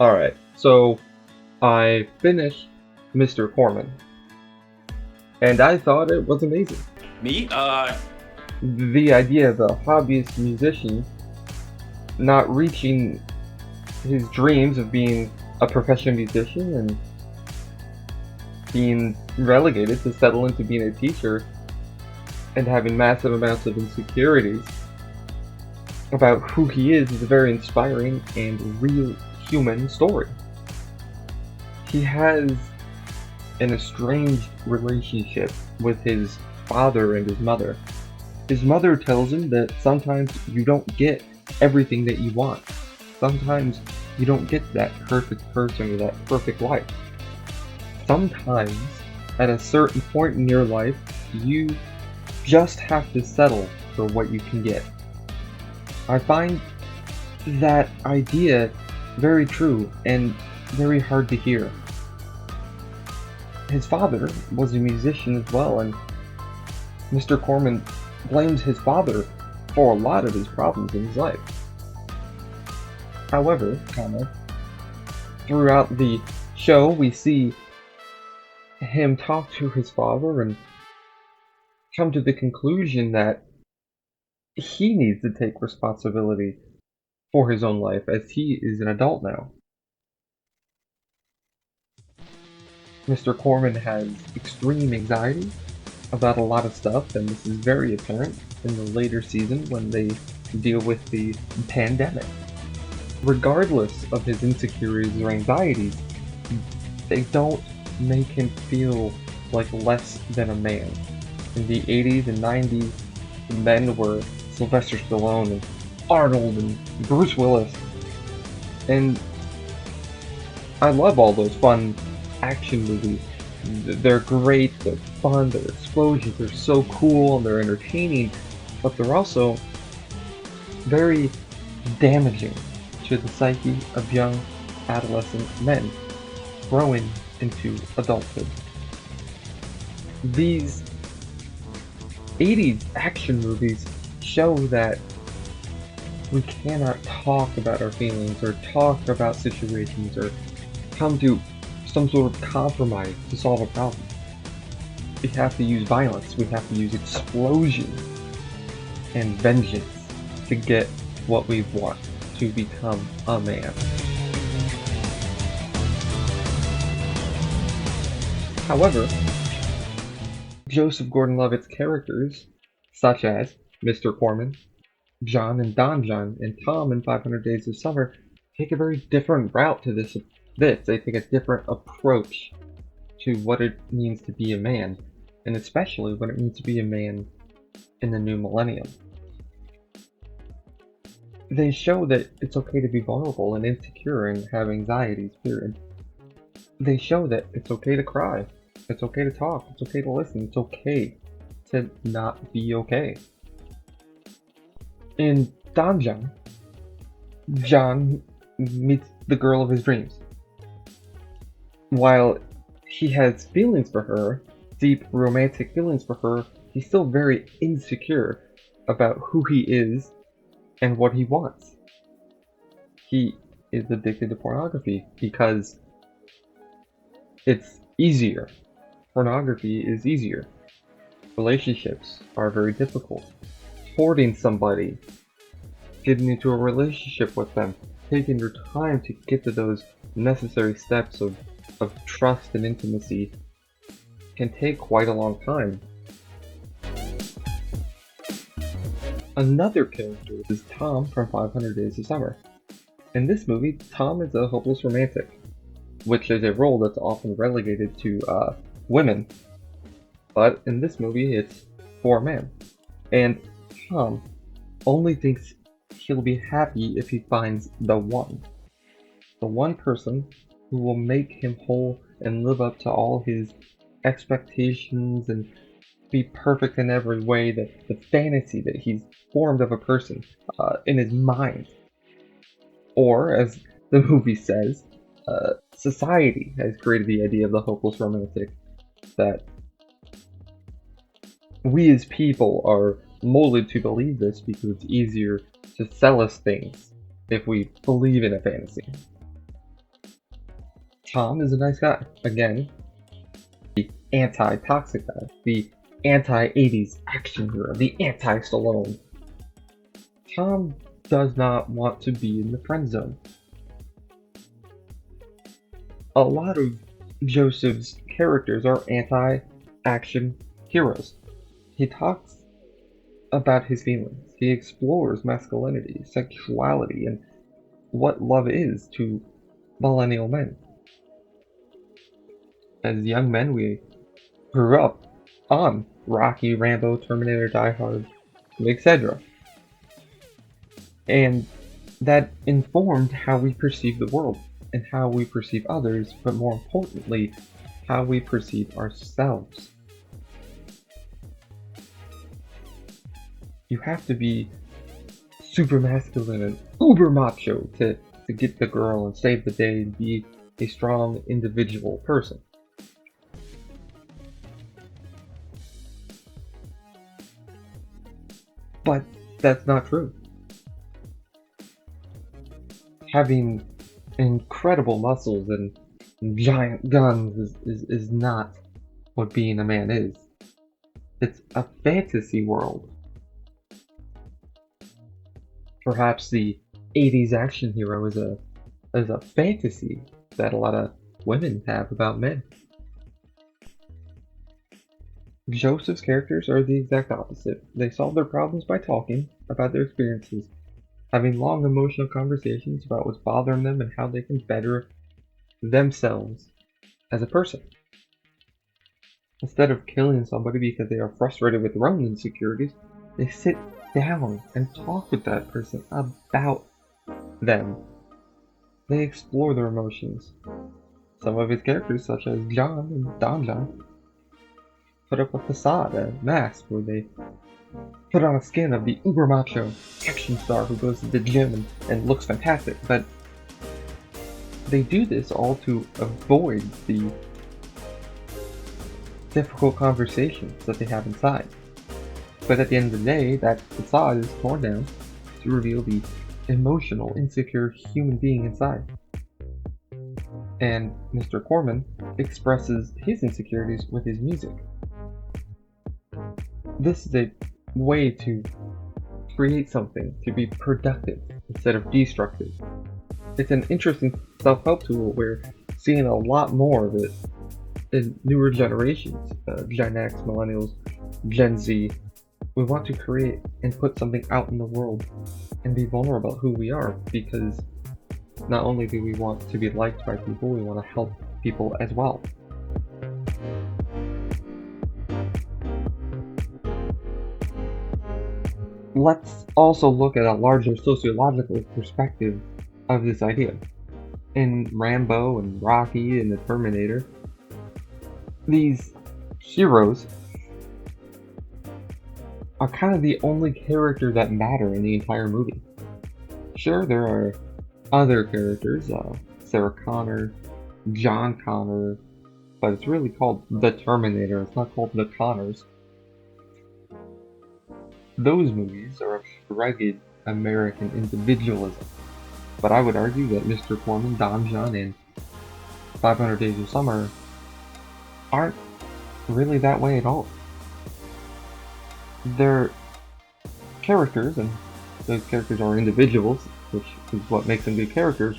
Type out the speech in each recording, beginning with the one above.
Alright, so I finished Mr. Corman, and I thought it was amazing. Me? The idea of a hobbyist musician not reaching his dreams of being a professional musician and being relegated to settle into being a teacher and having massive amounts of insecurities about who he is a very inspiring and real human story. He has an estranged relationship with his father and his mother. His mother tells him that sometimes you don't get everything that you want. Sometimes you don't get that perfect person or that perfect life. Sometimes, at a certain point in your life, you just have to settle for what you can get. I find that idea very true and very hard to hear. His father was a musician as well, and Mr. Corman blames his father for a lot of his problems in his life. However, throughout the show, we see him talk to his father and come to the conclusion that he needs to take responsibility for his own life as he is an adult now. Mr. Corman has extreme anxiety about a lot of stuff, and this is very apparent in the later season when they deal with the pandemic. Regardless of his insecurities or anxieties, they don't make him feel like less than a man. In the 80s and 90s, the men were Sylvester Stallone and Arnold and Bruce Willis. And I love all those fun action movies. They're great, they're fun, they're explosions, they're so cool, and they're entertaining, but they're also very damaging to the psyche of young adolescent men growing into adulthood. These 80s action movies show that we cannot talk about our feelings or talk about situations or come to some sort of compromise to solve a problem. We have to use violence, we have to use explosion and vengeance to get what we want, to become a man. However, Joseph Gordon-Levitt's characters, such as Mr. Corman, John and Don John, and Tom in 500 Days of Summer, take a very different route to this. They take a different approach to what it means to be a man, and especially what it means to be a man in the new millennium. They show that it's okay to be vulnerable and insecure and have anxieties, period. They show that it's okay to cry, it's okay to talk, it's okay to listen, it's okay to not be okay. In Don John, John meets the girl of his dreams. While he has feelings for her, deep romantic feelings for her, he's still very insecure about who he is and what he wants. He is addicted to pornography because it's easier. Pornography is easier. Relationships are very difficult. Courting somebody, getting into a relationship with them, taking your time to get to those necessary steps of trust and intimacy can take quite a long time. Another character is Tom from 500 Days of Summer. In this movie, Tom is a hopeless romantic, which is a role that's often relegated to women, but in this movie it's for a man. And Tom only thinks he'll be happy if he finds the one person who will make him whole and live up to all his expectations and be perfect in every way, the fantasy that he's formed of a person in his mind. Or, as the movie says, society has created the idea of the hopeless romantic, that we as people are molded to believe this because it's easier to sell us things if we believe in a fantasy. Tom is a nice guy. Again, the anti-toxic guy, the anti-80s action hero, the anti-Stallone. Tom does not want to be in the friend zone. A lot of Joseph's characters are anti-action heroes. He talks about his feelings. He explores masculinity, sexuality, and what love is to millennial men. As young men, we grew up on Rocky, Rambo, Terminator, Die Hard, etc. And that informed how we perceive the world and how we perceive others, but more importantly, how we perceive ourselves. You have to be super masculine and uber macho to get the girl and save the day and be a strong individual person. But that's not true. Having incredible muscles and giant guns is not what being a man is. It's a fantasy world. Perhaps the 80s action hero is a fantasy that a lot of women have about men. Joseph's characters are the exact opposite. They solve their problems by talking about their experiences, having long emotional conversations about what's bothering them and how they can better themselves as a person. Instead of killing somebody because they are frustrated with their own insecurities, they sit down and talk with that person about them. They explore their emotions. Some of his characters, such as John and Don John, put up a facade, a mask, where they put on a skin of the uber macho action star who goes to the gym and looks fantastic, but they do this all to avoid the difficult conversations that they have inside. But at the end of the day, that facade is torn down to reveal the emotional, insecure human being inside. And Mr. Corman expresses his insecurities with his music. This is a way to create something to be productive instead of destructive. It's an interesting self-help tool. We're seeing a lot more of it in newer generations, Gen X, Millennials, Gen Z. We want to create and put something out in the world and be vulnerable about who we are, because not only do we want to be liked by people, we want to help people as well. Let's also look at a larger sociological perspective of this idea. In Rambo and Rocky and the Terminator, these heroes are kind of the only character that matter in the entire movie. Sure, there are other characters, Sarah Connor, John Connor, but it's really called The Terminator, it's not called The Connors. Those movies are of rugged American individualism, but I would argue that Mr. Corman, Don John, and 500 Days of Summer aren't really that way at all. They're characters, and those characters are individuals, which is what makes them good characters,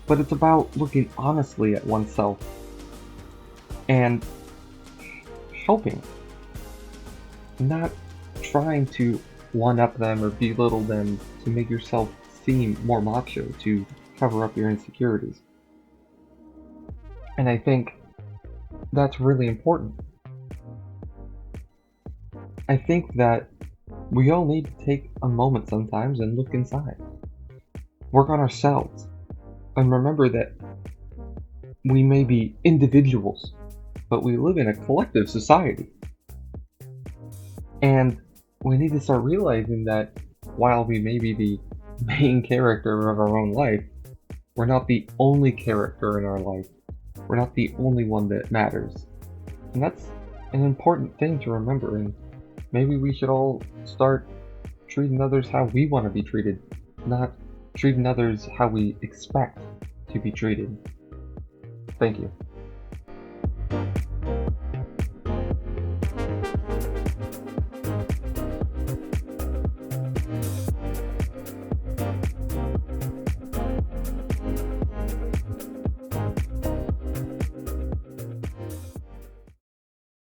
but it's about looking honestly at oneself and helping, not trying to one-up them or belittle them to make yourself seem more macho to cover up your insecurities. And I think that's really important. I think that we all need to take a moment sometimes and look inside. Work on ourselves. And remember that we may be individuals, but we live in a collective society. And we need to start realizing that while we may be the main character of our own life, we're not the only character in our life. We're not the only one that matters. And that's an important thing to remember, and maybe we should all start treating others how we want to be treated, not treating others how we expect to be treated. Thank you.